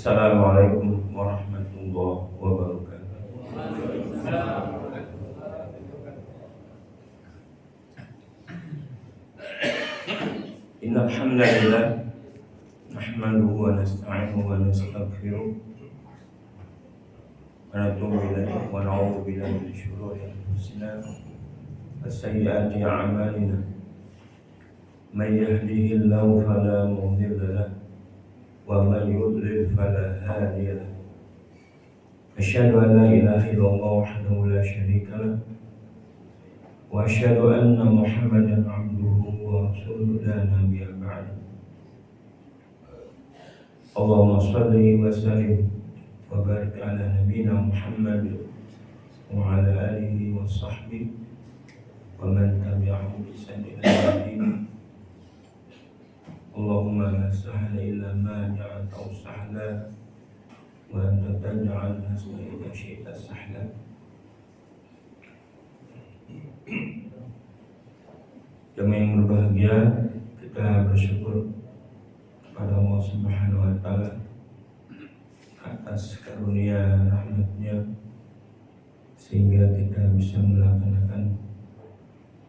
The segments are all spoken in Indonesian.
Assalamualaikum warahmatullahi wabarakatuh. Innal hamdalillah nahmaduhu wa nasta'inuhu wa nastaghfiruh wa natubu ilayhi wa na'udzu billahi min shururi anfusina wa sayyiati a'malina. Man yahdihillahu fala mudilla lahu wa man yudlil fala hadiya lahu. Asyhadu an la ilaha illallah wahdahu la syarika lahu wa asyhadu anna Muhammadan abduhu wa rasuluhu la nabiyya ba'dahu. Allahumma shalli wa sallim wa barik ala nabiyyina Muhammad wa ala alihi wa sahbihi wa man tabi'ahum bi ihsan ila yaumil. Allahumma la sahla illa ma ja'altahu sahla wa anta taj'al al-hazna idza syi'ta sahla. Jemaah yang berbahagia, kita bersyukur kepada Allah Subhanahu wa Ta'ala atas karunia rahmatnya sehingga kita bisa melaksanakan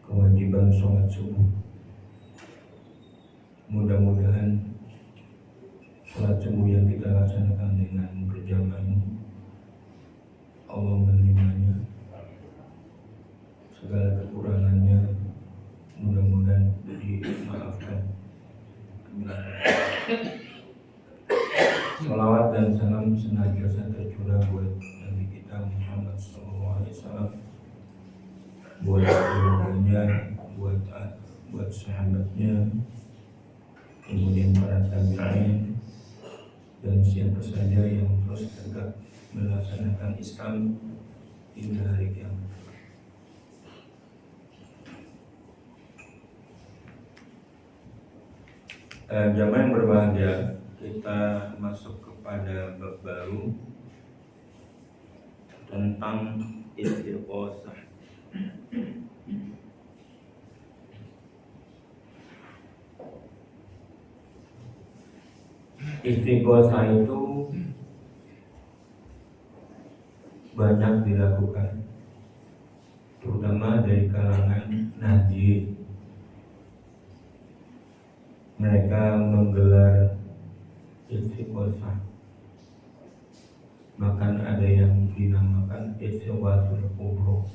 kewajiban sholat subuh. Mudah-mudahan sholat subuh yang kita laksanakan dengan berjamaah ini Allah menerimanya, segala kekurangannya mudah-mudahan dimaafkan. Salawat dan salam senantiasa tercurah buat Nabi kita Muhammad SAW, buat keluarganya, buat sahabatnya, kemudian para tabi'in dan siapa saja yang terus tegak melaksanakan Islam hingga hari kiamat. Jamaah yang berbahagia, kita masuk kepada bab baru tentang istighosah. Istighosah itu banyak dilakukan, terutama dari kalangan Nahdien. Mereka menggelar istighosah. Bahkan ada yang dinamakan istighosatul kubro.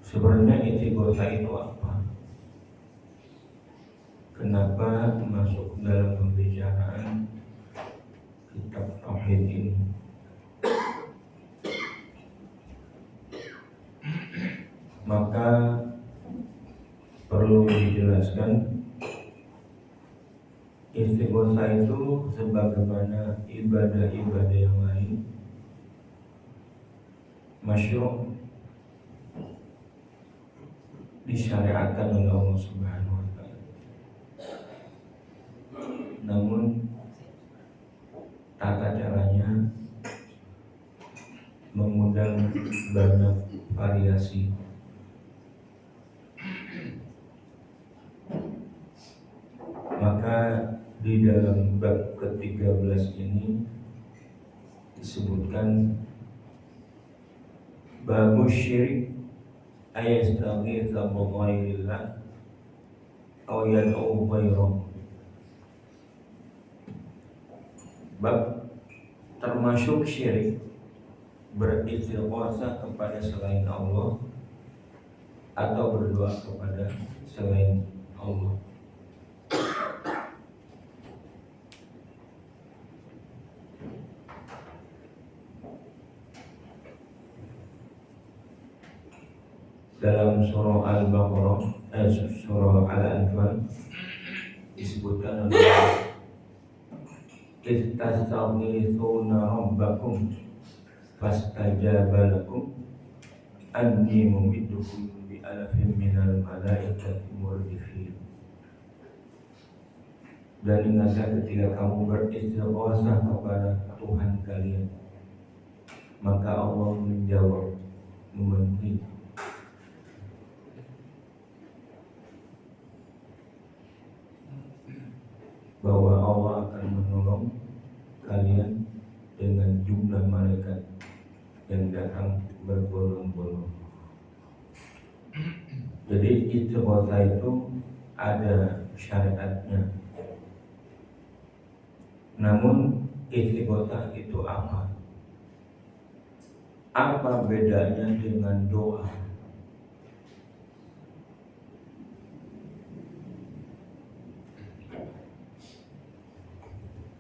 Sebenarnya istighosah itu apa? Kenapa masuk dalam pembicaraan kitab tauhid ini? Maka perlu dijelaskan, istighosah itu sebagaimana ibadah-ibadah yang lain masyru', disyariatkan oleh Allah Subhanahu wa taala. Namun tata caranya mengundang banyak variasi. Maka di dalam bab ke-13 ini disebutkan babu syirik ayastaghitsa bi ghairillah aw yad'u ghairahu. Bab termasuk syirik beristighosah kepada selain Allah atau berdoa kepada selain Allah. Dalam surah Al-Baqarah, surah Al-Anfal disebutkan oleh istastaghithuna rabbakum fastajaba lakum anni mumiddukum bi alfin minal malaikati murdifin. Dan ingatlah ketika kamu beristighosah kepada Tuhan kalian, maka Allah menjawab, memenuhi. Bahwa Allah akan menolong kalian dengan jumlah malaikat yang datang berbondong-bondong. Jadi istighosah itu ada syariatnya. Namun istighosah itu apa? Apa bedanya dengan doa?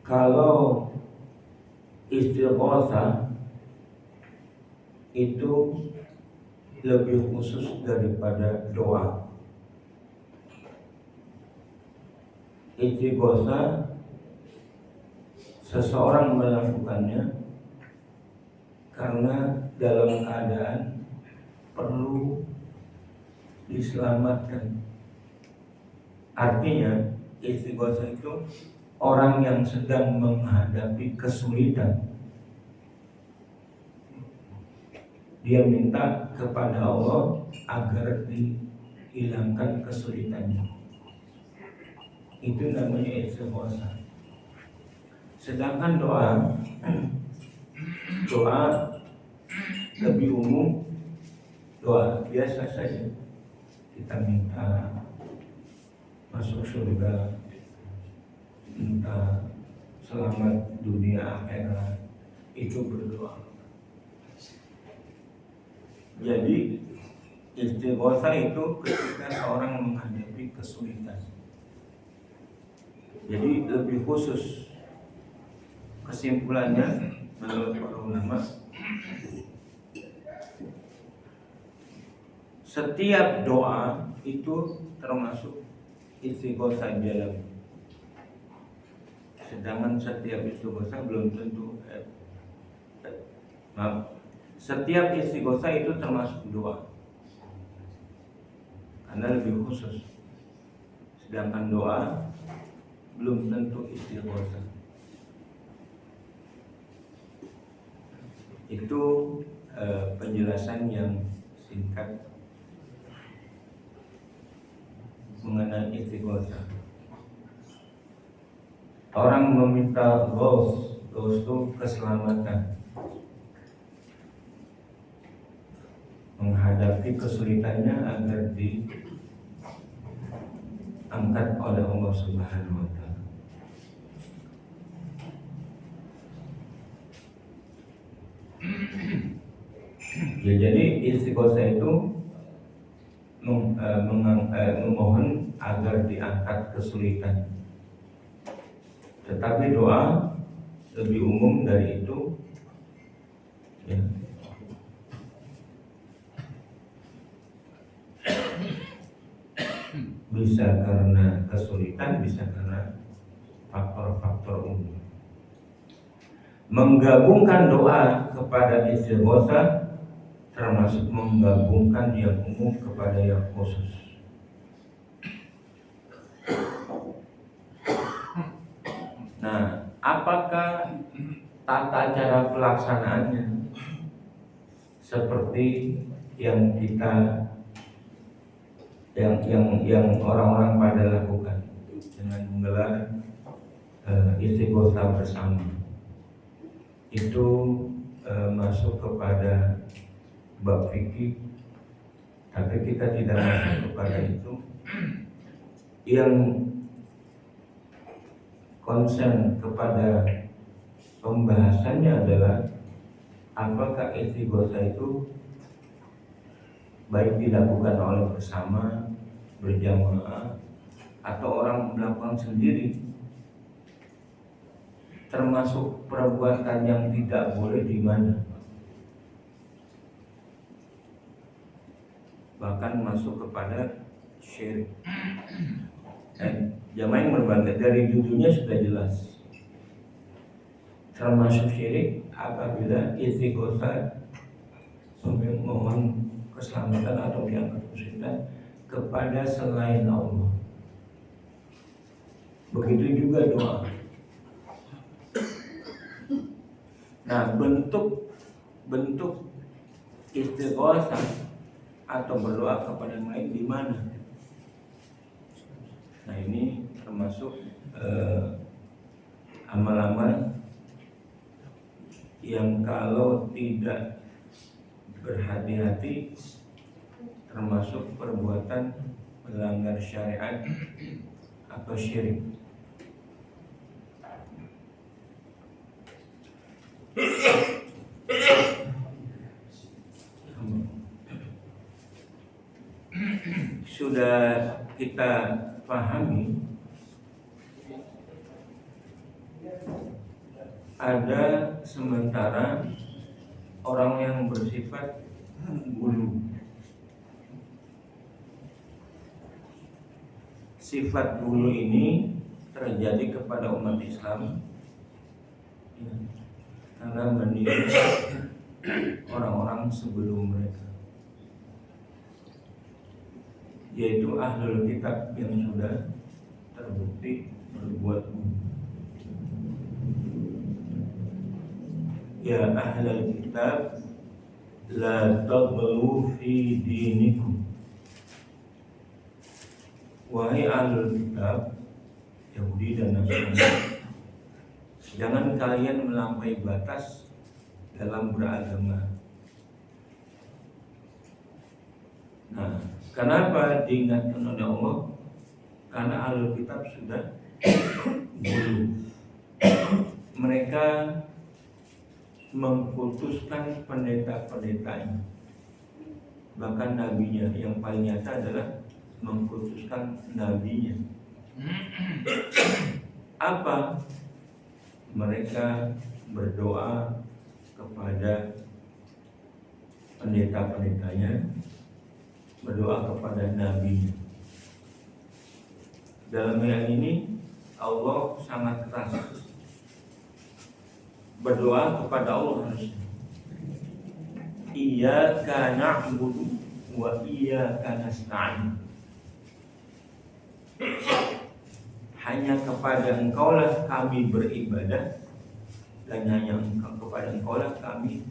Kalau istighosah itu lebih khusus daripada doa. Istighosah seseorang melakukannya karena dalam keadaan perlu diselamatkan. Artinya istighosah itu orang yang sedang menghadapi kesulitan, dia minta kepada Allah agar dihilangkan kesulitannya. Itu namanya istighosah. Sedangkan doa lebih umum, doa biasa saja. Kita minta masuk surga, minta selamat dunia akhirat, itu berdoa. Jadi istighosah itu ketika seorang menghadapi kesulitan. Jadi lebih khusus. Kesimpulannya menurut para ulama, setiap doa itu termasuk istighosah dalam. Sedangkan setiap istighosah belum tentu setiap istighosah itu termasuk doa karena lebih khusus. Sedangkan doa belum tentu istighosah. Itu penjelasan yang singkat mengenai istighosah. Orang meminta ghaus itu keselamatan, menghadapi kesulitannya agar angkat oleh Allah Subhanahu wa taala. Ya, jadi istighosah itu memohon agar diangkat kesulitan. Tetapi doa lebih umum dari itu, ya. Bisa karena kesulitan, bisa karena faktor-faktor umum. Menggabungkan doa kepada istighosah termasuk menggabungkan yang umum kepada yang khusus. Nah, apakah tata cara pelaksanaannya seperti yang kita yang orang-orang pada lakukan dengan menggelar istighosah bersama? Itu masuk kepada bab fikih, tapi kita tidak masuk kepada itu. Yang konsen kepada pembahasannya adalah apakah istighosah itu baik dilakukan oleh bersama, berjamaah, atau orang melakukan sendiri, termasuk perbuatan yang tidak boleh di mana, bahkan masuk kepada syirik. Jamaah yang berbangga dari judulnya sudah jelas, termasuk syirik apabila istighosah memohon keselamatan atau diangkat kesulitan kepada selain Allah. Begitu juga doa. Nah, bentuk istighosah atau berdoa kepada yang lain di mana? Nah, ini termasuk amal-amal yang kalau tidak berhati-hati termasuk perbuatan melanggar syariat atau syirik. Sudah kita pahami ada sementara orang yang bersifat gulu. Sifat gulu ini terjadi kepada umat Islam karena menilai orang-orang sebelum mereka, yaitu ahlul kitab yang sudah terbukti berbuat gulu. Ya ahlul kitab, la taghlu fi dinikum. Wahai ahlul kitab, Yahudi dan Nasrani, jangan kalian melampaui batas dalam beragama. Nah, kenapa diingatkan oleh Allah? Karena ahlul kitab sudah gulu. Mereka mengkultuskan pendeta-pendetanya, bahkan nabinya. Yang paling nyata adalah mengkultuskan nabinya. Apa? Mereka berdoa kepada pendeta-pendetanya, berdoa kepada nabinya. Dalam ayat ini Allah sangat keras. Berdoa kepada Allah harusnya. Iyyaka na'budu wa iyyaka nasta'in. Hanya kepada Engkaulah kami beribadah, dan hanya kepada Engkaulah kami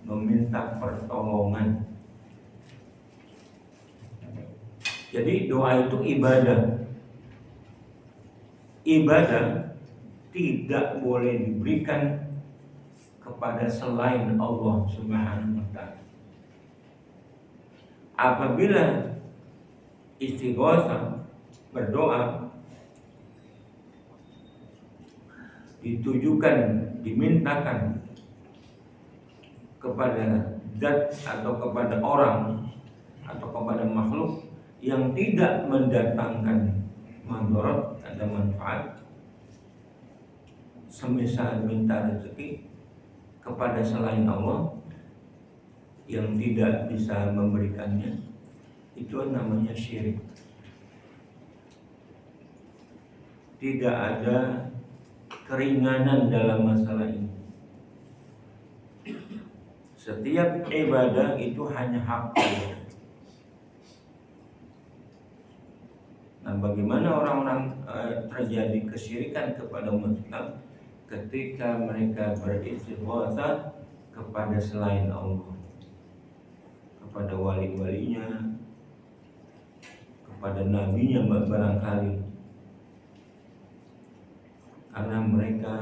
meminta pertolongan. Jadi doa itu ibadah. Ibadah tidak boleh diberikan kepada selain Allah Subhanahu wa taala. Apabila istighosah berdoa ditujukan, dimintakan kepada zat atau kepada orang atau kepada makhluk yang tidak mendatangkan mandorot atau manfaat, semisal minta rezeki kepada selain Allah yang tidak bisa memberikannya, itu namanya syirik. Tidak ada keringanan dalam masalah ini. Setiap ibadah itu hanya hak Allah. Nah, bagaimana orang-orang terjadi kesyirikan kepada umat Islam ketika mereka beristighatsah kepada selain Allah, kepada wali-walinya, kepada nabinya barangkali, karena mereka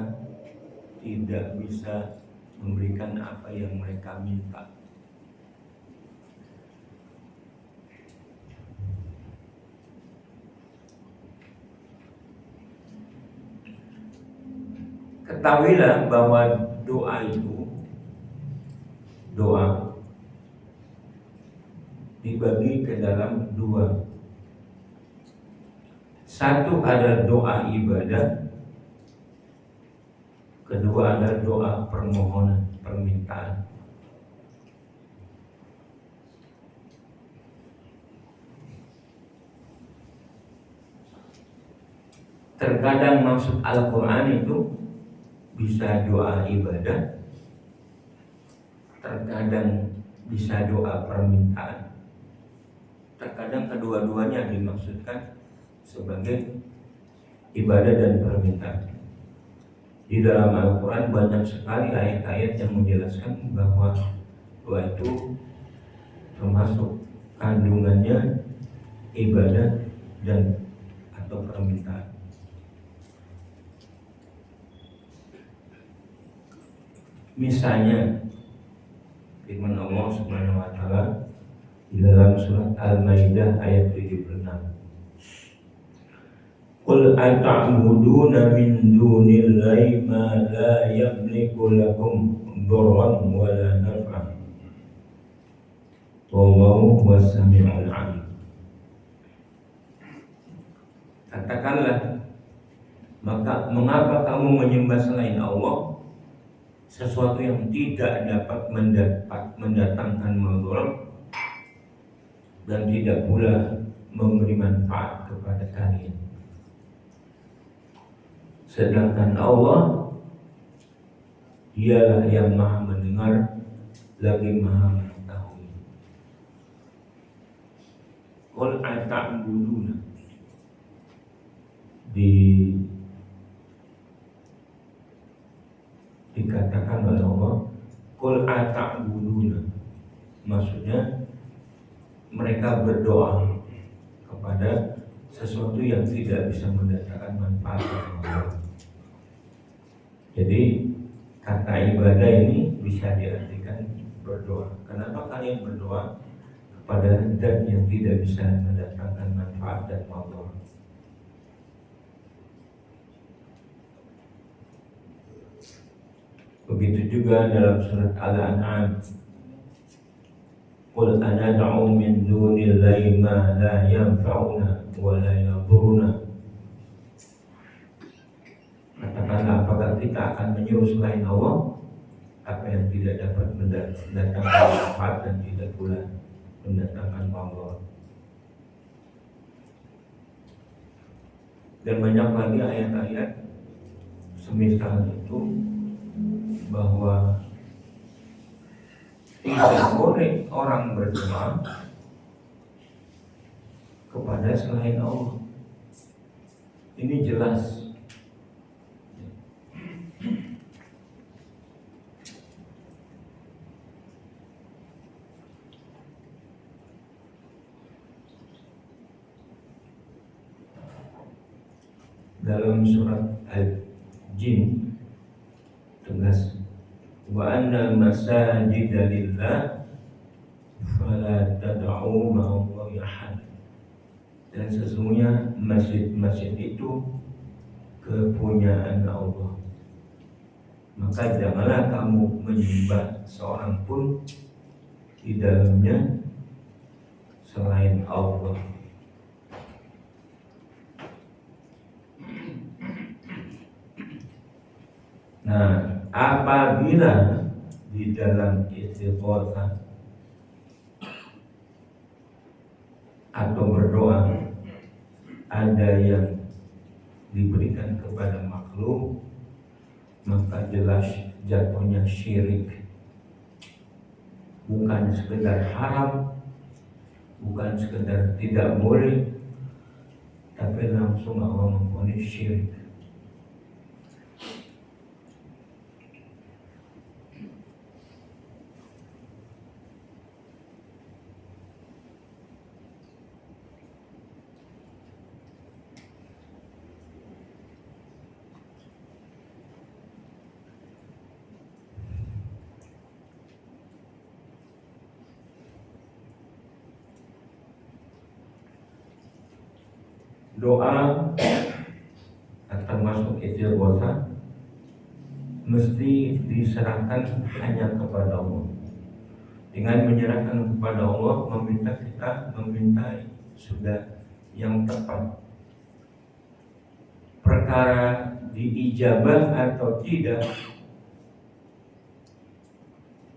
tidak bisa memberikan apa yang mereka minta. Ketahuilah bahwa doa itu, doa dibagi ke dalam dua. Satu ada doa ibadah, kedua adalah doa permohonan, permintaan. Terkadang maksud Al-Quran itu bisa doa ibadah, terkadang bisa doa permintaan, terkadang kedua-duanya dimaksudkan sebagai ibadah dan permintaan. Di dalam Al-Quran banyak sekali ayat-ayat yang menjelaskan bahwa doa itu termasuk kandungannya ibadah dan atau permintaan. Misalnya firman Allah Subhanahu wa taala di dalam surat Al-Maidah ayat 76. Qul ata'buduna min dunillahi ma la yamliku lakum dharran wa la naf'an wallahu huwas samiul 'alim. Katakanlah, maka mengapa kamu menyembah selain Allah sesuatu yang tidak dapat mendatangkan mudarat dan tidak pula memberi manfaat kepada kalian, sedangkan Allah dialah yang maha mendengar lagi maha mengetahui. Qul ata'buduna dikatakan oleh Allah, qul ata'buduna, maksudnya mereka berdoa kepada sesuatu yang tidak bisa mendatangkan manfaat bagi Allah. Jadi kata ibadah ini bisa diartikan berdoa. Kenapa kalian berdoa kepada zat yang tidak bisa mendatangkan manfaat dan Allah? Begitu juga dalam surat Al-An'am, qul anad'u min dunillahi ma la yanfa'una wa la yadhuruna. Katakanlah, apakah kita akan menyuruh selain Allah apa yang tidak dapat mendatangkan manfaat dan tidak pula mendatangkan Allah. Dan banyak lagi ayat-ayat semisal itu, bahwa tidak boleh orang berdoa kepada selain Allah. Ini jelas. Dalam surat Al-Jin tegas, wa annal masajida lillah fala tad'u ma'allahi ahad. Dan sesungguhnya masjid-masjid itu kepunyaan Allah. Maka janganlah kamu menyembah seorang pun di dalamnya selain Allah. Nah, apabila di dalam istighosah atau berdoa ada yang diberikan kepada makhluk, maka jelas jatuhnya syirik. Bukan sekedar haram, bukan sekedar tidak boleh, tapi langsung Allah memvonis syirik. Doa termasuk istighosah mesti diserahkan hanya kepada Allah. Dengan menyerahkan kepada Allah, kita meminta sudah yang tepat. Perkara diijabah atau tidak,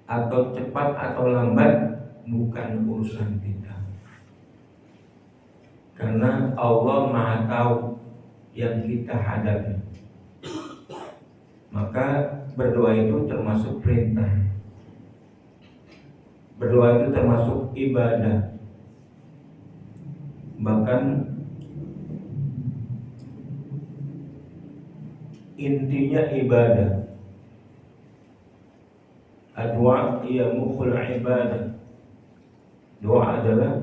atau cepat atau lambat, bukan urusan kita. Karena Allah Maha tahu yang kita hadapi. Maka berdoa itu termasuk perintah. Berdoa itu termasuk ibadah. Bahkan intinya ibadah. Doa ia mukhul ibadah. Doa adalah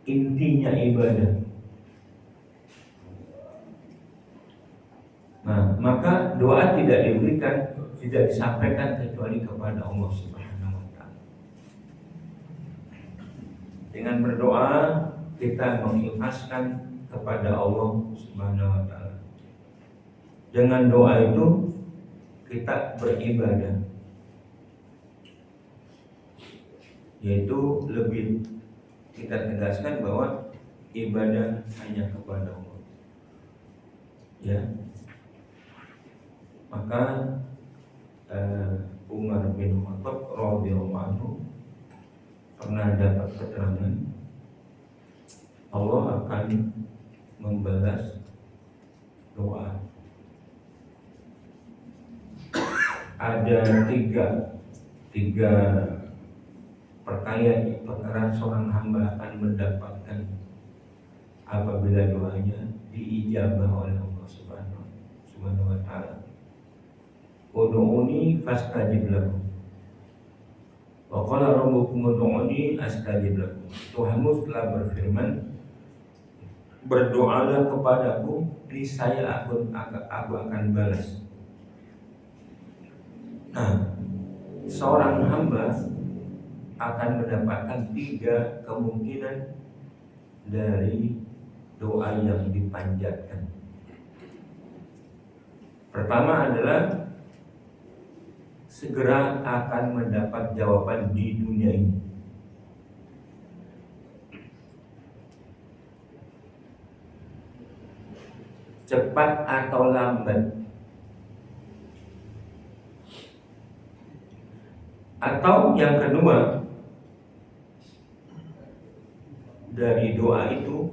intinya ibadah. Nah, maka doa tidak diberikan, tidak disampaikan kecuali kepada Allah Subhanahu wa taala. Dengan berdoa kita mengikhlaskan kepada Allah Subhanahu wa taala. Dengan doa itu kita beribadah. Yaitu lebih kita tegaskan bahwa ibadah hanya kepada Allah. Ya. Maka Umar bin Khattab radhiyallahu anhu pernah dapat keterangan Allah akan membalas doa. Ada tiga perkara seorang hamba akan mendapatkan apabila doanya diijabah oleh Allah Subhanahu wa taala. Ud'uni fastajib lakum. Wa qala rabbukum ud'uni astajib lakum. Tuhanmu telah berfirman, berdoalah kepadaku, niscaya aku akan balas. Nah, seorang hamba akan mendapatkan 3 kemungkinan dari doa yang dipanjatkan. Pertama adalah segera akan mendapat jawaban di dunia ini. Cepat atau lambat. Atau yang kedua, dari doa itu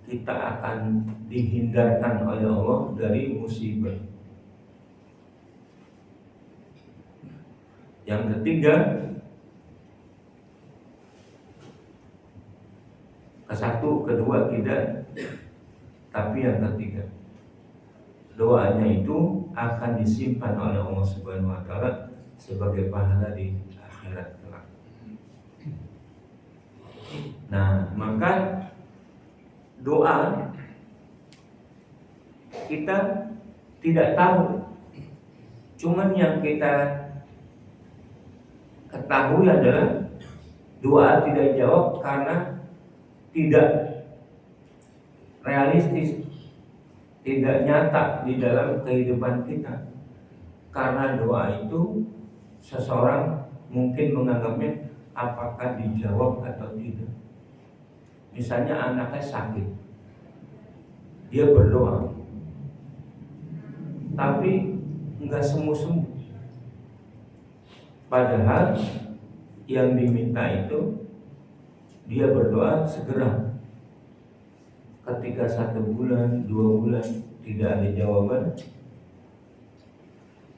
kita akan dihindarkan oleh Allah dari musibah. Yang ketiga, satu, kedua tidak, tapi yang ketiga, doanya itu akan disimpan oleh Allah Subhanahu wa taala sebagai pahala di akhirat kelak. Nah, maka doa kita tidak tahu. Cuman yang kita ketahui adalah doa tidak dijawab karena tidak realistis, tidak nyata di dalam kehidupan kita. Karena doa itu seseorang mungkin menganggapnya apakah dijawab atau tidak. Misalnya anaknya sakit, dia berdoa, tapi nggak sembuh-sembuh. Padahal yang diminta itu dia berdoa segera. Ketika 1 bulan, 2 bulan tidak ada jawaban,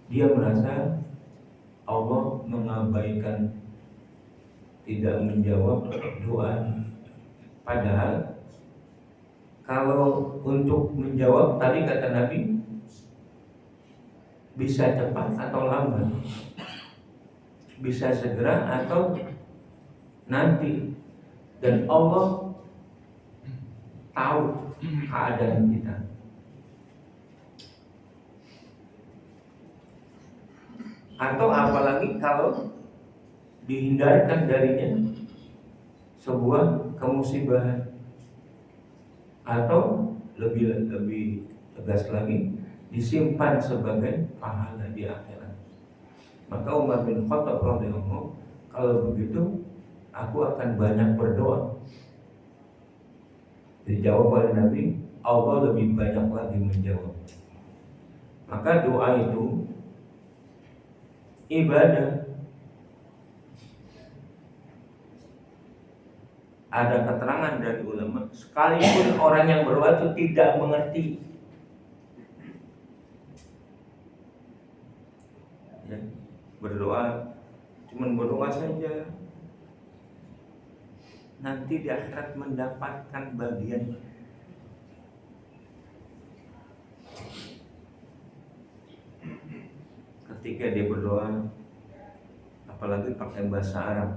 dia merasa Allah mengabaikan, tidak menjawab doa. Padahal kalau untuk menjawab, tadi kata Nabi, bisa cepat atau lambat, bisa segera atau nanti. Dan Allah tahu keadaan kita. Atau apalagi kalau dihindarkan darinya sebuah kemusibahan, atau lebih tegas lagi, disimpan sebagai pahala di akhirat. Maka Umar bin Khattab radhiyallahu, kalau begitu aku akan banyak berdoa. Dijawab oleh Nabi, Allah lebih banyak lagi menjawab. Maka doa itu ibadah. Ada keterangan dari ulama, sekalipun orang yang berdoa itu tidak mengerti, ya, berdoa, cuman berdoa saja, nanti di akhirat mendapatkan bagian. Ketika dia berdoa, apalagi pakai bahasa Arab,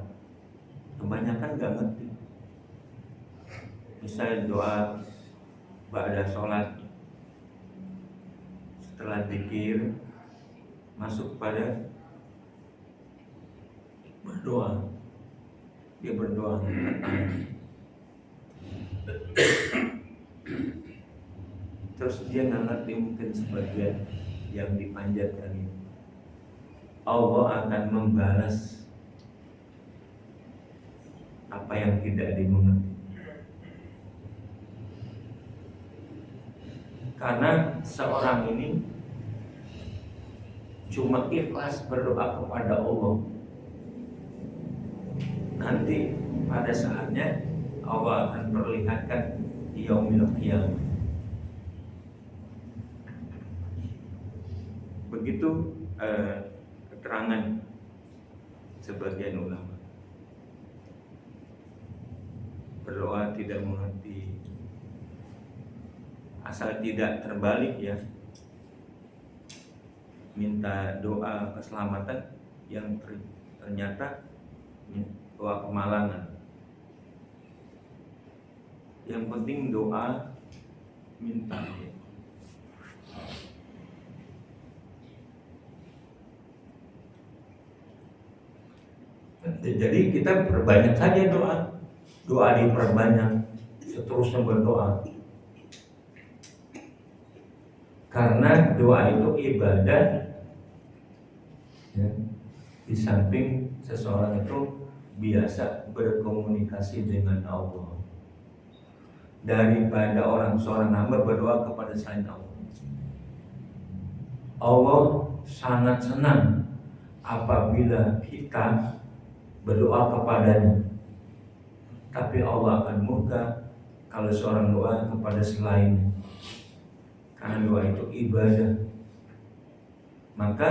kebanyakan gak ngerti. Misalnya doa ba'da sholat, setelah zikir, masuk pada berdoa. Dia berdoa, terus dia nggak ngerti mungkin sebagian yang dipanjatkan itu. Allah akan membalas apa yang tidak dimengerti. Karena seorang ini cuma ikhlas berdoa kepada Allah, nanti pada saatnya Allah akan perlihatkan di yaumil qiyamah. Begitu keterangan sebagian ulama. Berdoa tidak mengerti, asal tidak terbalik, ya, minta doa keselamatan yang ternyata doa kemalangan. Yang penting doa minta, ya. Jadi kita perbanyak saja doa diperbanyak, seterusnya berdoa. Karena doa itu ibadah, ya. Di samping seseorang itu biasa berkomunikasi dengan Allah, daripada seorang hamba berdoa kepada selain Allah. Allah sangat senang apabila kita berdoa kepadanya, tapi Allah akan murka kalau seorang doa kepada selainnya. Karena doa itu ibadah. Maka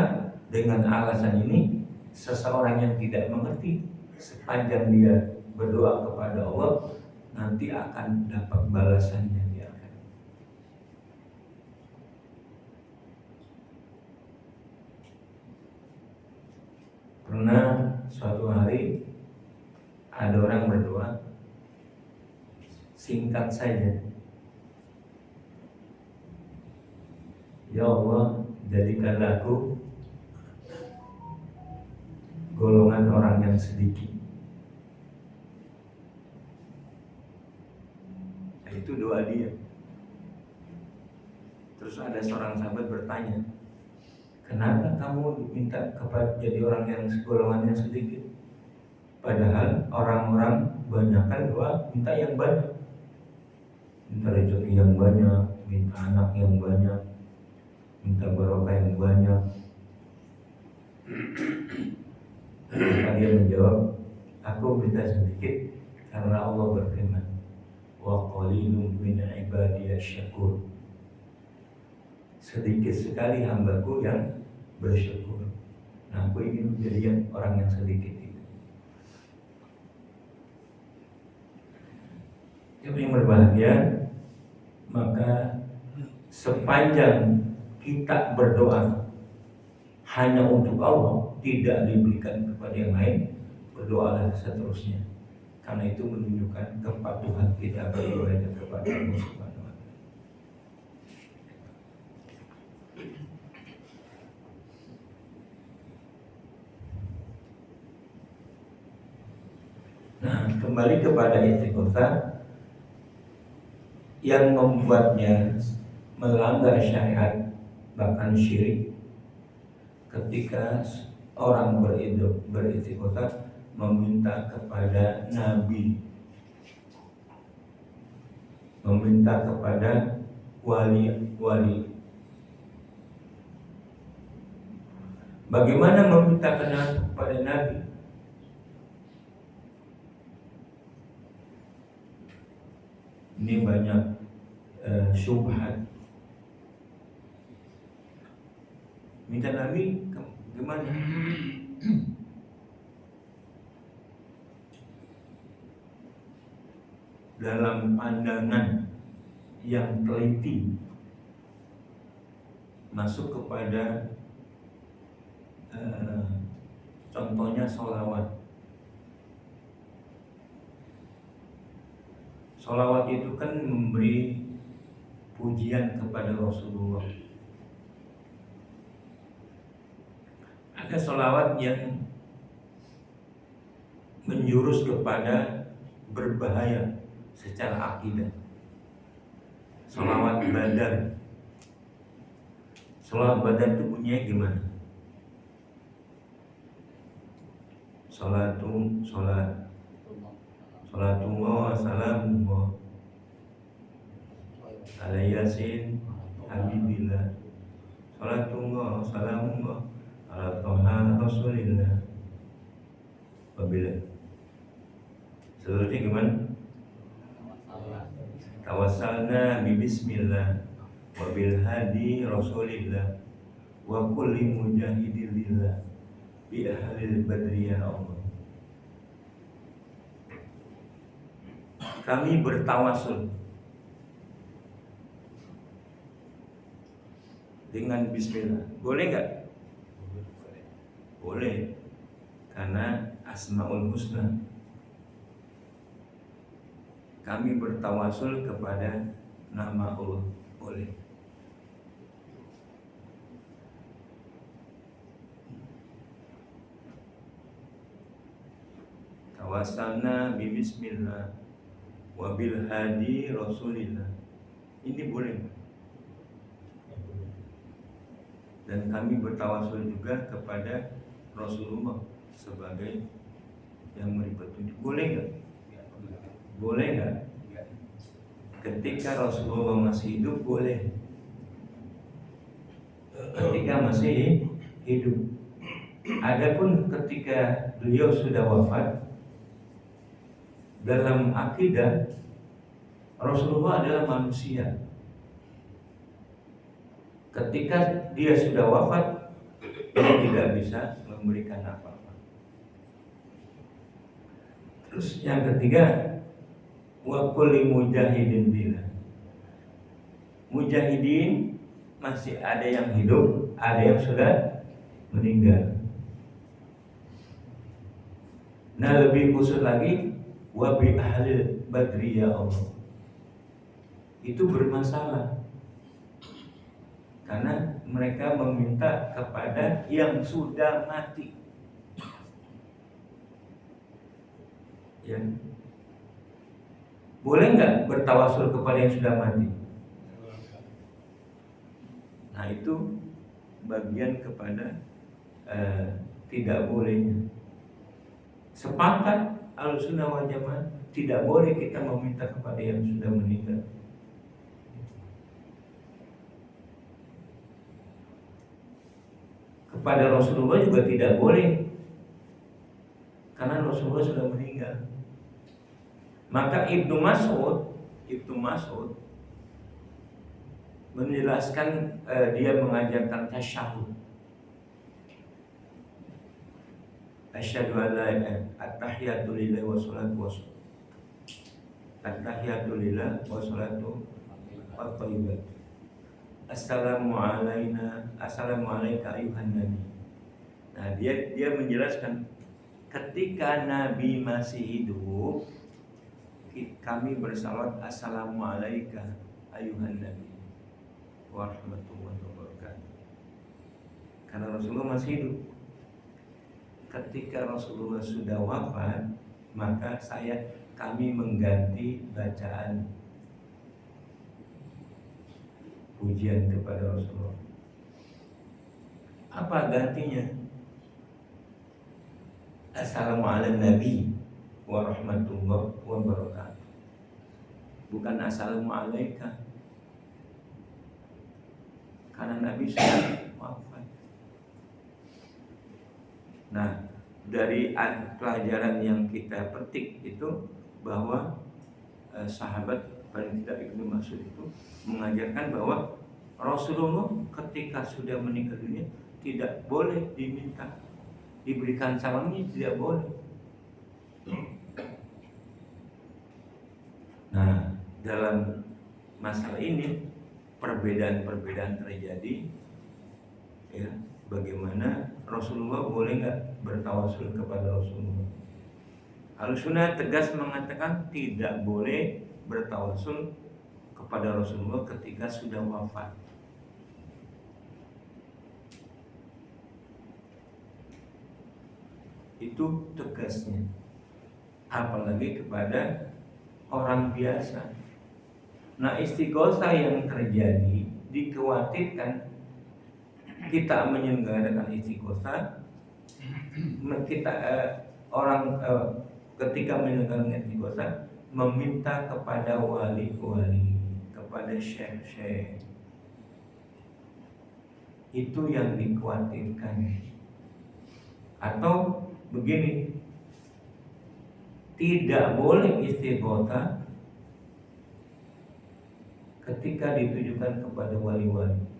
dengan alasan ini, seseorang yang tidak mengerti, sepanjang dia berdoa kepada Allah, nanti akan dapat balasannya di akhirat. Pernah suatu hari ada orang berdoa, singkat saja, ya Allah, jadikanlah aku golongan orang yang sedikit. Nah, itu doa dia. Terus ada seorang sahabat bertanya, kenapa kamu diminta kepada jadi orang yang golongannya sedikit? Padahal orang-orang banyakkan doa minta yang banyak, minta rezeki yang banyak, minta anak yang banyak, minta barokah yang banyak. Maka dia menjawab, aku minta sedikit karena Allah berfirman, wa qalilun min ibadiyash syakur. Sedikit sekali hambaku yang bersyukur. Nah, aku ingin menjadi orang yang sedikit itu. Yang berbahagia, maka sepanjang kita berdoa hanya untuk Allah, tidak diberikan kepada yang lain, berdoalah seterusnya. Karena itu menunjukkan kepatuhan kita beribadah kepada Allah Subhanahu wa Ta'ala. Nah, kembali kepada istighfar yang membuatnya melanggar syariat, bahkan syirik, ketika orang beristighfar meminta kepada Nabi, meminta kepada wali-wali. Bagaimana meminta kepada Nabi? Ini banyak syubhat. Minta Nabi gimana? Dalam pandangan yang teliti, masuk kepada contohnya sholawat. Sholawat itu kan memberi pujian kepada Rasulullah. Ada sholawat yang menjurus kepada berbahaya secara akidah. Sholawat badar. Sholawat badar itu bunyinya gimana? Salatullah salamullah ala yasin habibillah. Salatullah salamullah ala toha rasulillah. Wabillah. Selanjutnya gimana? Tawassalna bi bismillah wa bil hadi rasulillah wa kulli mujahidin lillah bi ahlil badri ya Allah. Kami bertawasul dengan bismillah. Boleh enggak? Boleh. Karena Asmaul Husna. Kami bertawasul kepada nama Allah. Boleh. Tawassalna bi bismillah wa bil hadi rasulillah. Ini boleh. Dan kami bertawasul juga kepada Rasulullah sebagai yang memberi petunjuk. Boleh enggak? Boleh enggak? Ketika Rasulullah masih hidup boleh. Ketika masih hidup. Adapun ketika beliau sudah wafat, dalam akidah Rasulullah adalah manusia. Ketika dia sudah wafat, dia tidak bisa memberikan apa-apa. Terus yang ketiga, wa kulli mujahidin billah. Mujahidin masih ada yang hidup, ada yang sudah meninggal. Nah, lebih khusus lagi, wa bi ahlil badri ya Allah. Itu bermasalah karena mereka meminta kepada yang sudah mati. Ya. Boleh nggak bertawasul kepada yang sudah mati? Nah itu bagian kepada tidak bolehnya. Sepakat Ahlussunnah wal Jamaah tidak boleh kita meminta kepada yang sudah meninggal. Kepada Rasulullah juga tidak boleh, karena Rasulullah sudah meninggal. Maka Ibnu Mas'ud menjelaskan, dia mengajarkan tasyahud. Asyhadu an la ilaha at-tahiyatu lillahi wa salatu wassalam. At-tahiyatu lillahi wa salatu wat-thayyibat. Assalamu alayka ayuhan nabi. Nah, dia menjelaskan ketika Nabi masih hidup, kami bersalawat assalamu alayka ayuhan nabi wa rahmatullahi wa barakatuh. Karena Rasulullah masih hidup. Ketika Rasulullah sudah wafat, maka kami mengganti bacaan pujian kepada Rasulullah. Apa gantinya? Assalamualaikum nabi wa rahmatullahi wa barakatuh. Bukan assalamualaikum, karena Nabi sudah wafat. Nah, dari pelajaran yang kita petik itu bahwa sahabat paling tidak Ibnu Mas'ud itu mengajarkan bahwa Rasulullah ketika sudah meninggal dunia tidak boleh diberikan salamnya, tidak boleh. Nah, dalam masalah ini perbedaan-perbedaan terjadi, ya. Bagaimana Rasulullah boleh nggak bertawasul kepada Rasulullah? Ahlussunnah tegas mengatakan tidak boleh bertawasul kepada Rasulullah ketika sudah wafat. Itu tegasnya. Apalagi kepada orang biasa. Nah, istighosah yang terjadi dikhawatirkan kita menyelenggarakan istighosah, kita ketika menyelenggarakan istighosah meminta kepada wali-wali, kepada syekh-syekh. Itu yang dikhawatirkan. Atau begini, tidak boleh istighosah ketika ditujukan kepada wali-wali.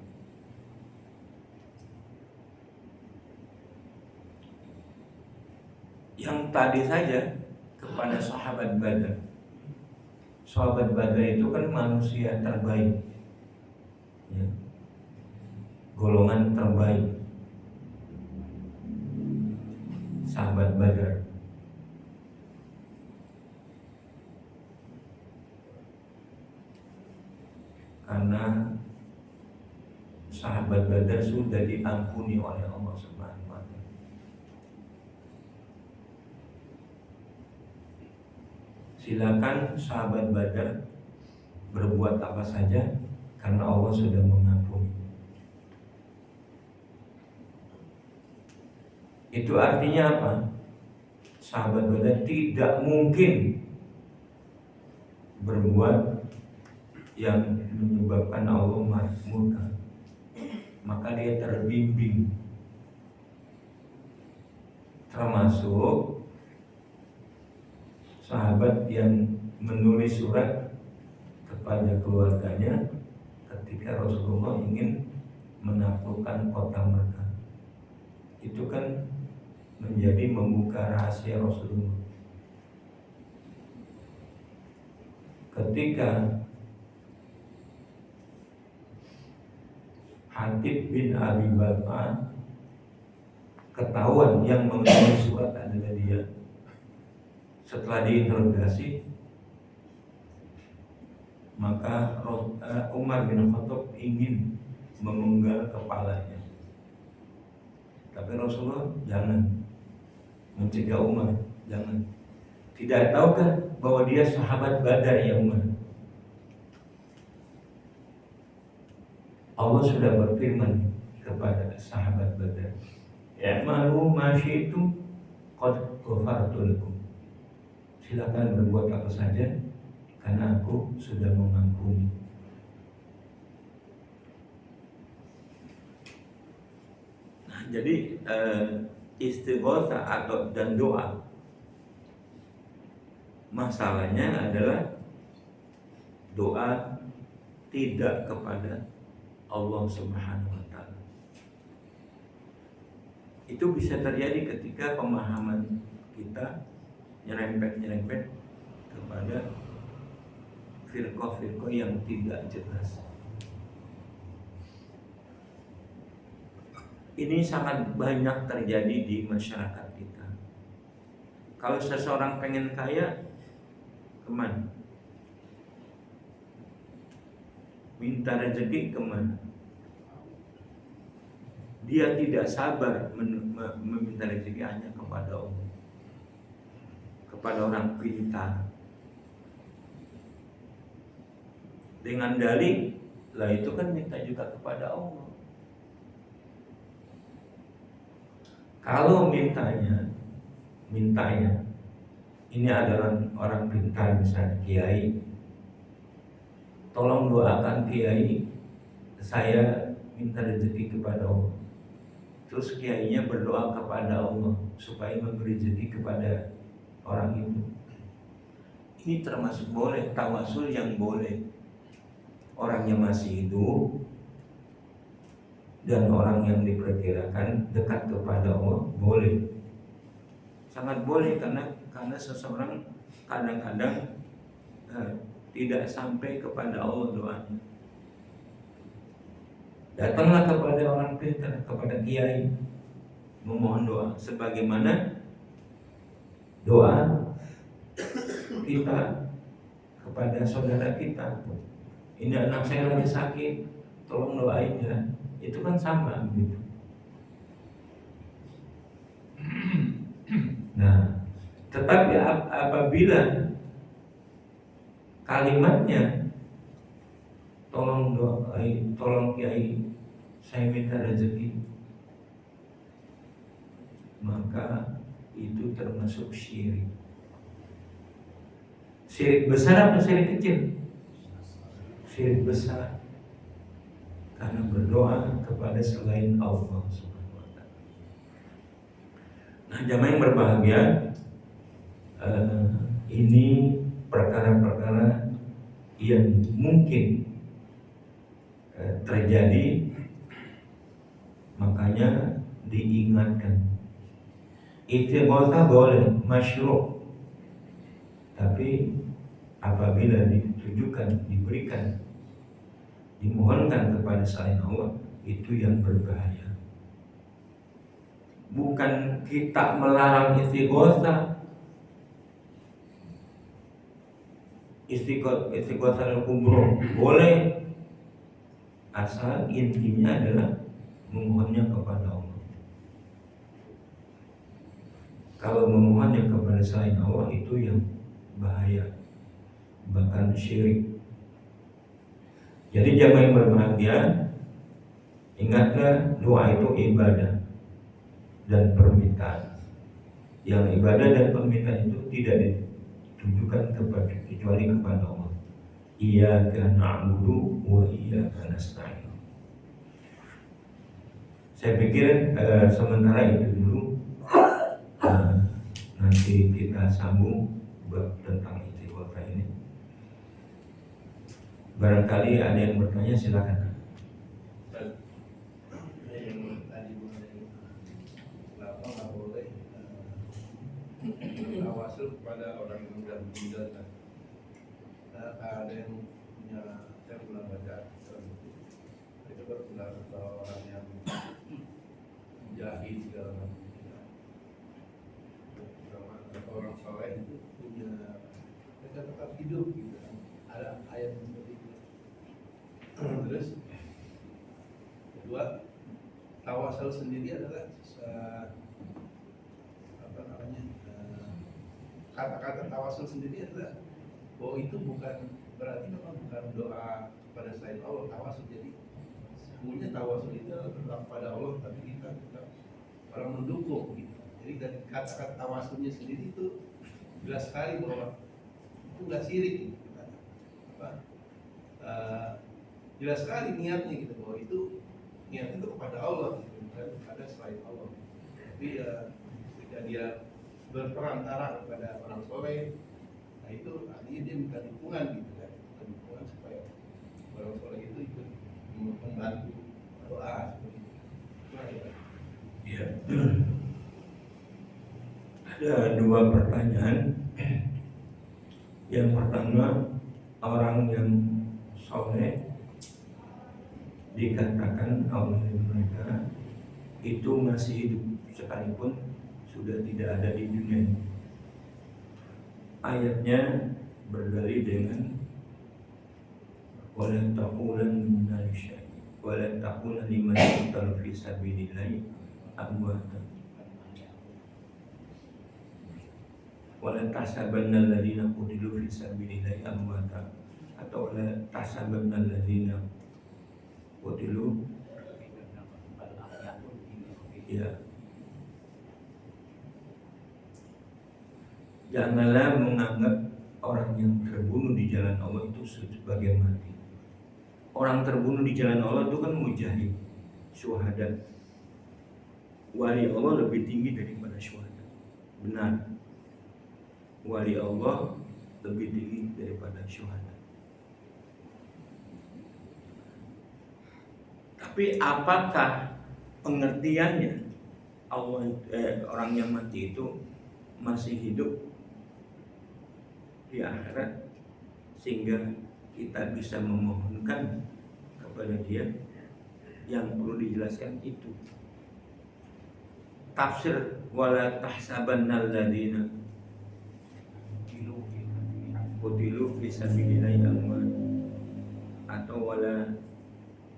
Yang tadi saja kepada sahabat Badar. Sahabat Badar itu kan manusia terbaik, ya. Golongan terbaik, sahabat Badar. Karena sahabat Badar sudah diampuni oleh Allah Subhanahu wa Ta'ala. Silakan sahabat Badar berbuat apa saja, karena Allah sudah mengampuni. Itu artinya apa? Sahabat Badar tidak mungkin berbuat yang menyebabkan Allah murka. Maka dia terbimbing. Termasuk sahabat yang menulis surat kepada keluarganya ketika Rasulullah ingin menaklukkan kota Mekah. Itu kan menjadi membuka rahasia Rasulullah. Ketika Hatib bin Abi Balta'a ketahuan yang menulis surat adalah dia, setelah diinterogasi, maka Umar bin Khattab ingin memenggal kepalanya. Tapi Rasulullah jangan, mencegah Umar, jangan. Tidak tahu kan bahwa dia sahabat Badar ya Umar. Allah sudah berfirman kepada sahabat Badar, "I'malu ma syi'tum qad ghafartu lakum." Silakan berbuat apa saja karena aku sudah mengampuni. Nah, jadi istighotsah atau dan doa, masalahnya adalah doa tidak kepada Allah Subhanahu wa taala. Itu bisa terjadi ketika pemahaman kita nyerempet kepada firqah-firqah yang tidak jelas. Ini sangat banyak terjadi di masyarakat kita. Kalau seseorang pengen kaya, kemana? Minta rezeki kemana? Dia tidak sabar meminta rezeki hanya kepada Allah, kepada orang pintar. Dengan dalih, lah itu kan minta juga kepada Allah. Kalau mintanya ini adalah orang pintar, misalnya kiai, tolong doakan kiai, saya minta rezeki kepada Allah. Terus kiainya berdoa kepada Allah supaya memberi rezeki kepada orang itu. Ini termasuk boleh, tawasul yang boleh. Orangnya masih hidup dan orang yang diperkirakan dekat kepada Allah, boleh, sangat boleh, karena seseorang kadang-kadang tidak sampai kepada Allah doanya. Datanglah kepada orang pintar, kepada kiai, memohon doa sebagaimana doa kita kepada saudara kita. Ini anak saya lagi sakit, tolong doain ya. Itu kan sama gitu. Nah, tetapi apabila kalimatnya tolong doain, tolong kiai, saya minta rezeki, maka itu termasuk syirik. Syirik besar atau syirik kecil? Syirik besar, karena berdoa kepada selain Allah Subhanahu wa taala. Nah, jamaah yang berbahagia, ini perkara-perkara yang mungkin terjadi, makanya diingatkan. Istighotsah boleh, masyru', tapi apabila ditujukan, diberikan, dimohonkan kepada selain Allah, itu yang berbahaya. Bukan kita melarang istighotsah. Istighotsah al-kubro boleh, asal intinya adalah memohonnya kepada Allah. Kalau memohonnya kepada selain Allah, itu yang bahaya, bahkan syirik. Jadi jamaah yang berbahagia, ingatlah doa itu ibadah dan permintaan. Yang ibadah dan permintaan itu tidak ditujukan kecuali kepada Allah. Iyyaka na'budu wa iyyaka nasta'in. Saya pikir sementara itu dulu. Nanti kita sambung bab tentang istighotsah ini. Barangkali ada yang bertanya, silakan. Yang tadi mengenai kenapa nggak boleh tawasul kepada orang yang sudah meninggal kan? Ada yang punya, saya pernah baca itu benar orang yang jahil segala macam. Orang soleh itu punya, mereka tetap hidup gitu kan. Ada ayat seperti itu. Terus kedua, tawasul sendiri adalah kata-kata tawasul sendiri adalah bahwa itu bukan berarti memang bukan doa kepada selain Allah tawasul. Jadi sebenarnya tawasul itu adalah kepada Allah, tapi kita tetap orang mendukung gitu. Jadi dari kata-kata tawasulnya sendiri itu jelas sekali bahwa itu nggak sirik gitu. Jelas sekali niatnya gitu, bahwa itu niat itu kepada Allah gitu, bukan kepada selain Allah. Tapi ketika dia berperantara kepada orang soleh, nah itu artinya dia minta dukungan gitu kan, minta dukungan supaya orang soleh itu ikut membantu doa seperti itu. Nah, Ya. Ada dua pertanyaan. Yang pertama, orang yang soleh dikatakan oleh mereka itu masih hidup sekalipun sudah tidak ada di dunia ini. Ayatnya berdalil dengan wala taqulanna minal syai'in wala taqulanna liman yuqtalu fi sabilillahi amwatan wala tahsabanna alladziina qutilu fi sabilillahi amwatan atau wala tahsabanna alladziina qutilu ya. Janganlah menganggap orang yang terbunuh di jalan Allah itu sebagai mati. Orang terbunuh di jalan Allah itu kan mujahid, syuhada. Wali Allah lebih tinggi daripada syuhada. Benar. Wali Allah lebih tinggi daripada syuhada. Tapi apakah pengertiannya Allah orang yang mati itu masih hidup di akhirat sehingga kita bisa memohonkan kepada dia? Yang perlu dijelaskan itu tafsir wala tahsabannal ladzina qutilu fi sabilillahi amwat atau wala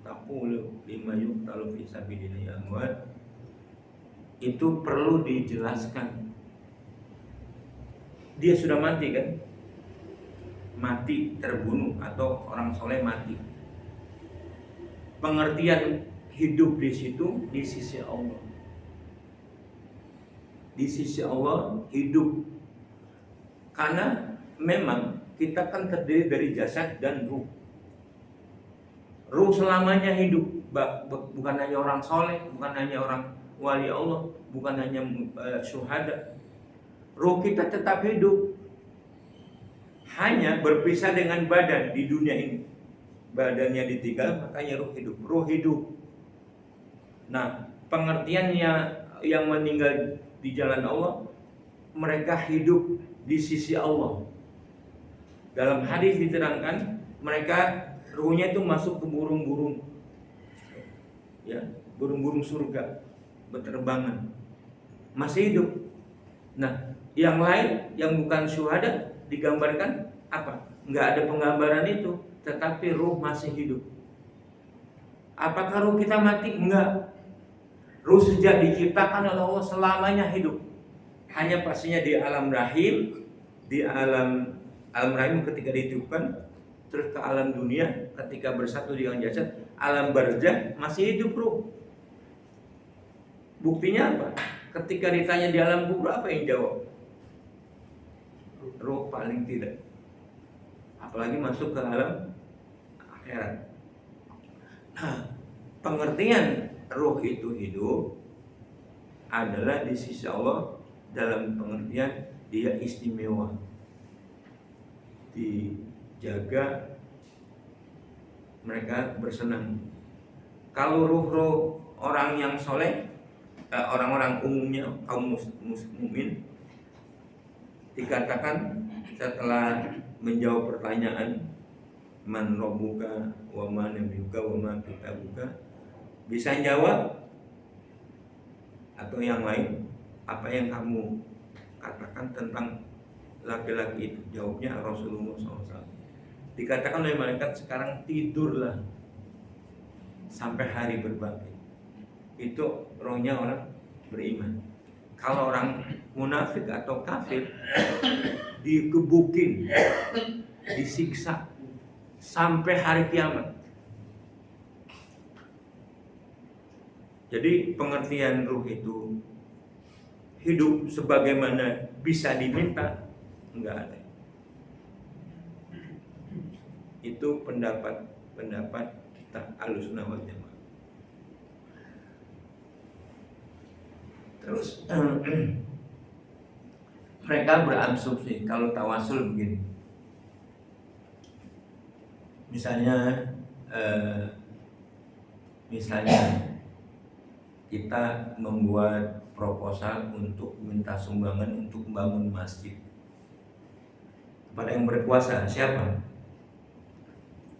taqulu lima yuqtalu fi sabilillahi amwat, itu perlu dijelaskan. Dia sudah mati kan? Mati, terbunuh, atau orang soleh mati. Pengertian hidup di situ di sisi Allah. Di sisi Allah hidup. Karena memang kita kan terdiri dari jasad dan ruh. Ruh selamanya hidup, bukan hanya orang soleh, bukan hanya orang wali Allah, bukan hanya syuhada. Ruh kita tetap hidup, hanya berpisah dengan badan di dunia ini. Badannya ditinggal, makanya ruh hidup. Ruh hidup. Nah, pengertiannya yang meninggal di jalan Allah, mereka hidup di sisi Allah. Dalam hadis diterangkan, mereka ruhnya itu masuk ke burung-burung, ya, burung-burung surga, berterbangan, masih hidup. Nah, yang lain yang bukan syuhada digambarkan apa? Enggak ada penggambaran itu, tetapi ruh masih hidup. Apakah ruh kita mati? Enggak. Ruh sejak diciptakan oleh Allah selamanya hidup. Hanya pastinya di alam rahim, di alam rahim ketika ditiupkan, terus ke alam dunia ketika bersatu dengan jasad, alam barzakh masih hidup ruh. Buktinya apa? Ketika ditanya di alam kubur, apa yang jawab? Ruh paling tidak. Apalagi masuk ke alam akhirat. Nah, pengertian ruh itu hidup adalah di sisi Allah dalam pengertian dia istimewa, dijaga, mereka bersenang. Kalau ruh-ruh orang yang soleh, orang-orang umumnya kaum muslimin, dikatakan setelah menjawab pertanyaan man rabbuka wa ma nabiyuka wa ma kitabuka, bisa jawab atau yang lain, apa yang kamu katakan tentang laki-laki itu? Jawabnya Rasulullah SAW. Dikatakan oleh malaikat, sekarang tidurlah sampai hari berbangkit. Itu rohnya orang beriman. Kalau orang munafik atau kafir digebukin, disiksa sampai hari kiamat. Jadi pengertian ruh itu hidup sebagaimana bisa diminta, enggak ada. Itu pendapat kita Ahlussunnah wal Jamaah. Terus mereka berasumsi kalau tawasul begini. Misalnya kita membuat proposal untuk minta sumbangan untuk membangun masjid kepada yang berkuasa. Siapa?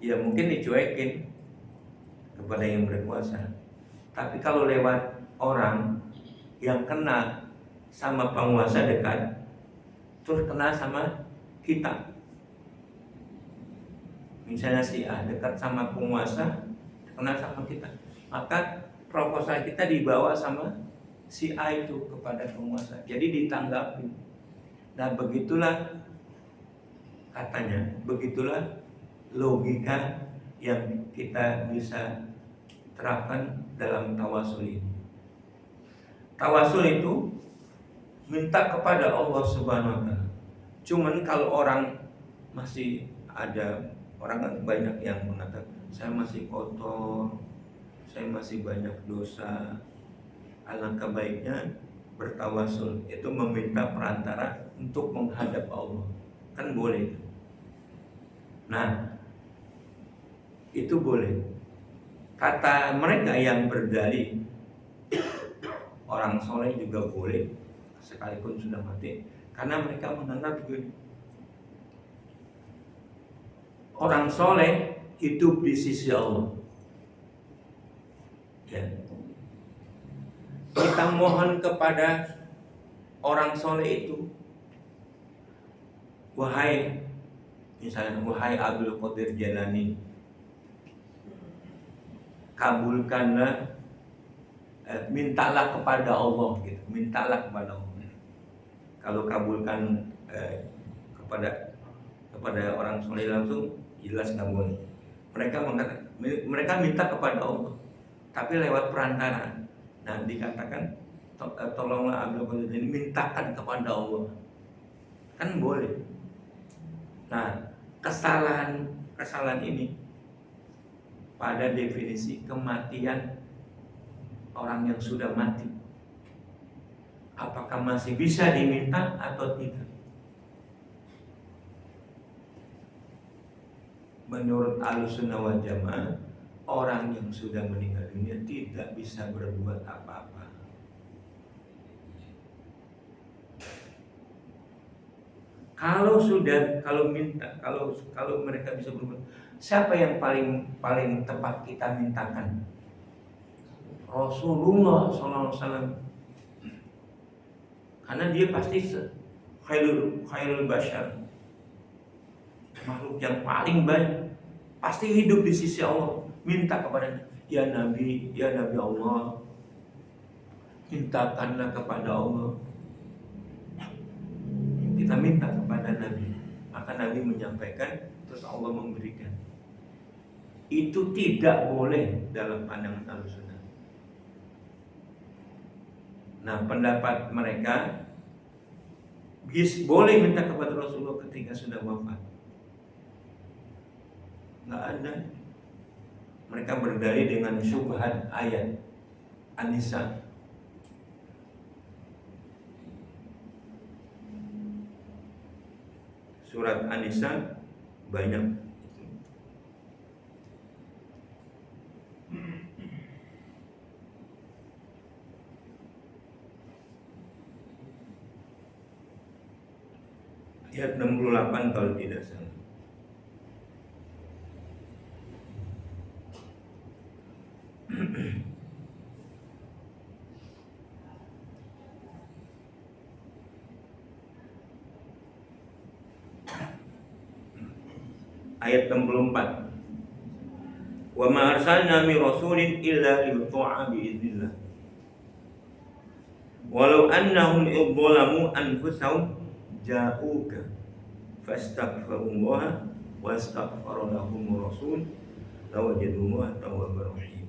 Ya mungkin dicuekin kepada yang berkuasa. Tapi kalau lewat orang yang kena sama penguasa dekat, terus kena sama kita, misalnya si A dekat sama penguasa, kena sama kita, maka proposal kita dibawa sama si A itu kepada penguasa, jadi ditanggapi. Nah begitulah katanya, begitulah logika yang kita bisa terapkan dalam tawasul ini. Tawasul itu minta kepada Allah Subhanahu wa Ta'ala. Cuman kalau orang masih ada, orang kan banyak yang mengatakan saya masih kotor, saya masih banyak dosa. Alangkah baiknya bertawasul, itu meminta perantara untuk menghadap Allah. Kan boleh. Nah, itu boleh. Kata mereka yang berdalih, orang soleh juga boleh sekalipun sudah mati, karena mereka menganggap begini, orang soleh hidup di sisi Allah. Ya. Kita mohon kepada orang soleh itu, wahai Abdul Qadir Jalani, kabulkanlah, mintalah kepada Allah gitu, mintalah kepada Allah. Kalau kabulkan kepada orang soleh langsung jelas nggak boleh. Mereka minta kepada Allah, tapi lewat perantara. Nah dikatakan tolonglah Abdul Qadir ini, mintakan kepada Allah, kan boleh. Nah kesalahan ini pada definisi kematian orang yang sudah mati, apakah masih bisa diminta atau tidak? Menurut Ahlussunnah wal Jamaah, orang yang sudah meninggal dunia tidak bisa berbuat apa-apa. Kalau mereka bisa berbuat, siapa yang paling tepat kita mintakan? Rasulullah SAW, karena dia pasti khairul bashar, makhluk yang paling baik, pasti hidup di sisi Allah. Minta kepadanya, ya Nabi Allah, mintakanlah kepada Allah. Kita minta kepada Nabi, maka Nabi menyampaikan, terus Allah memberikan. Itu tidak boleh dalam pandangan Ahlussunnah. Nah pendapat mereka boleh minta kepada Rasulullah ketika sudah wafat. Nggak ada. Mereka berdalil dengan syubhat ayat An-Nisa. Surat An-Nisa banyak. Ayat 68 kalau tidak salah. Ayat 64. Wa ma arsalna min rasulin illa liyuta'a bi idznillah. walau annahum idzalamu anfusahum ja'uka fastaghfirullaha wastaghfara lahumur rasul lawajadullaha tawwabur rahim.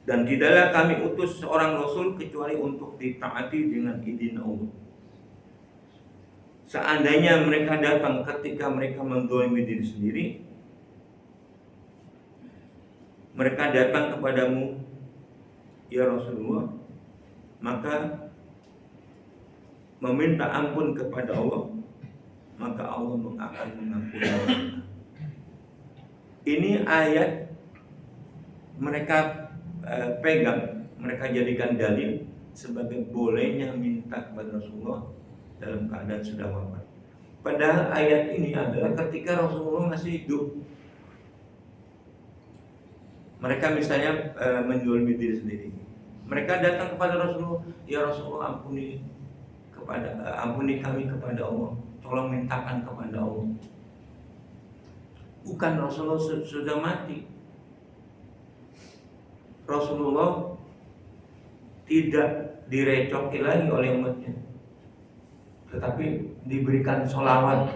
Dan tidaklah kami utus seorang rasul kecuali untuk ditaati dengan izin Allah. Seandainya mereka datang ketika mereka menzalimi diri sendiri, mereka datang kepadamu ya Rasulullah, maka meminta ampun kepada Allah, maka Allah akan mengampuni mereka. Ini ayat mereka pegang, mereka jadikan dalil sebagai bolehnya minta kepada Rasulullah dalam keadaan sudah wafat. Padahal ayat ini adalah ketika Rasulullah masih hidup. Mereka misalnya menzalimi diri sendiri. Mereka datang kepada Rasulullah, ya Rasulullah ampuni kami kepada Allah, tolong mintakan kepada Allah. Bukan Rasulullah sudah mati. Rasulullah tidak direcoki lagi oleh umatnya, tetapi diberikan sholawat.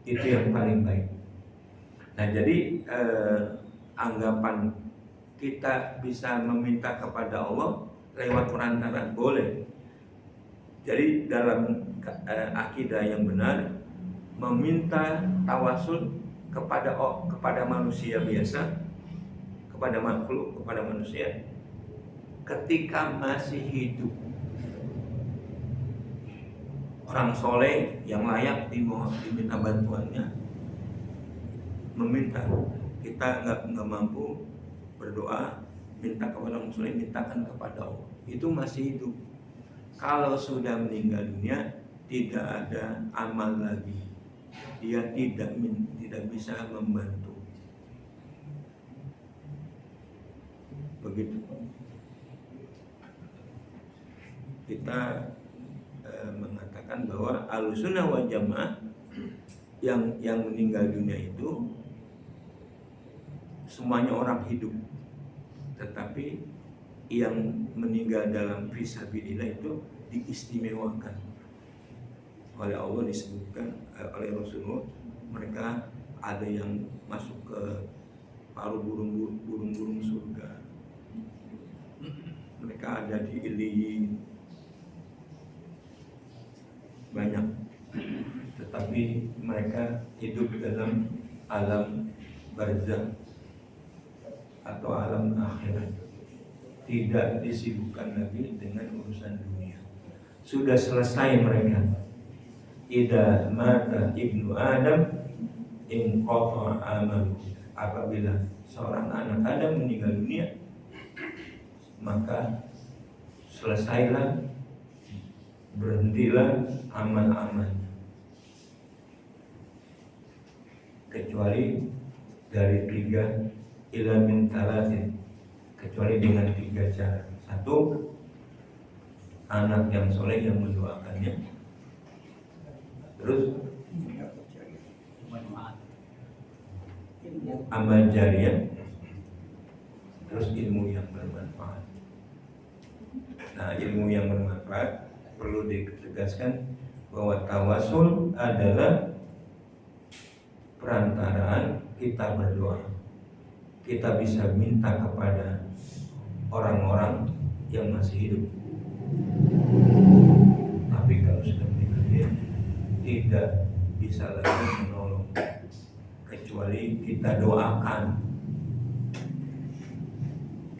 Itu yang paling baik. Nah jadi anggapan kita bisa meminta kepada Allah lewat perantara boleh. Jadi dalam akidah yang benar, meminta tawasul kepada manusia biasa, kepada makhluk, kepada manusia ketika masih hidup. Orang soleh yang layak diminta bantuannya, meminta. Kita nggak mampu berdoa, minta kepada orang soleh, mintakan kepada Allah. Itu masih hidup. Kalau sudah meninggal dunia, tidak ada amal lagi. Dia tidak bisa membantu. Begitu. Kita mengatakan bahwa Ahlussunnah wal Jamaah yang meninggal dunia itu semuanya orang hidup, tetapi yang meninggal dalam fisabilillah itu diistimewakan oleh Allah, disebutkan oleh Rasulullah. Mereka ada yang masuk ke paruh burung-burung surga, mereka ada di Iliyin, banyak. Tetapi mereka hidup dalam alam barzakh atau alam akhirat, tidak disibukkan lagi dengan urusan dunia. Sudah selesai mereka. Idza mata ibnu Adam inqata amalu. Apabila seorang anak Adam meninggal dunia, maka selesailah, berhentilah amal-amalnya, kecuali dari 3 ila min talatin, kecuali dengan 3 cara. 1, anak yang soleh yang mendoakannya. Terus amal jariah. Terus ilmu yang bermanfaat. Nah, ilmu yang bermanfaat perlu ditegaskan bahwa tawasul adalah perantaraan kita berdoa. Kita bisa minta kepada orang-orang yang masih hidup. Tapi kalau sudah meninggal dia tidak bisa lagi menolong, kecuali kita doakan.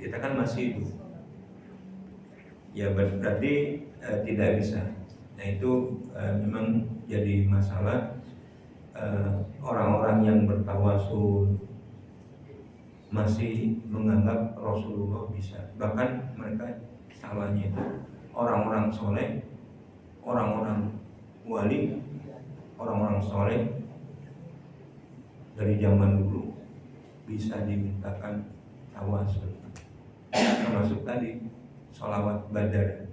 Kita kan masih hidup, ya berarti tidak bisa. Nah itu memang jadi masalah. Orang-orang yang bertawasul masih menganggap Rasulullah bisa. Bahkan mereka salahnya itu orang-orang soleh, orang-orang wali, orang-orang soleh dari zaman dulu bisa dimintakan tawasul. Termasuk tadi sholawat badar.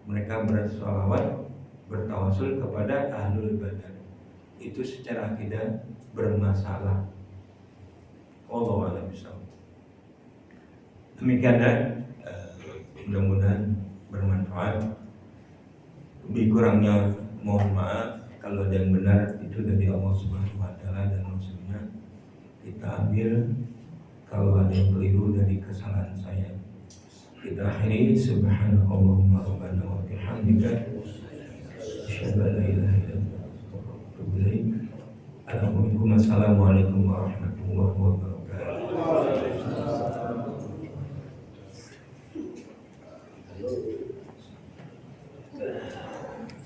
Mereka bersolawat, bertawasul kepada ahlul badar. Itu secara akidah bermasalah. Wallahu a'lam bishawab. Demikian Mudah-mudahan bermanfaat. Lebih kurangnya mohon maaf. Kalau ada yang benar itu dari Allah Subhanahu wa Ta'ala dan Rasulnya, kita ambil. Kalau ada yang keliru dari kesalahan saya, kita akhiri. Subhanakallahumma rabbana wa bihamdika asyhadu an la ilaha illa anta astaghfiruka wa atubu ilaik. Assalamualaikum warahmatullahi wabarakatuh.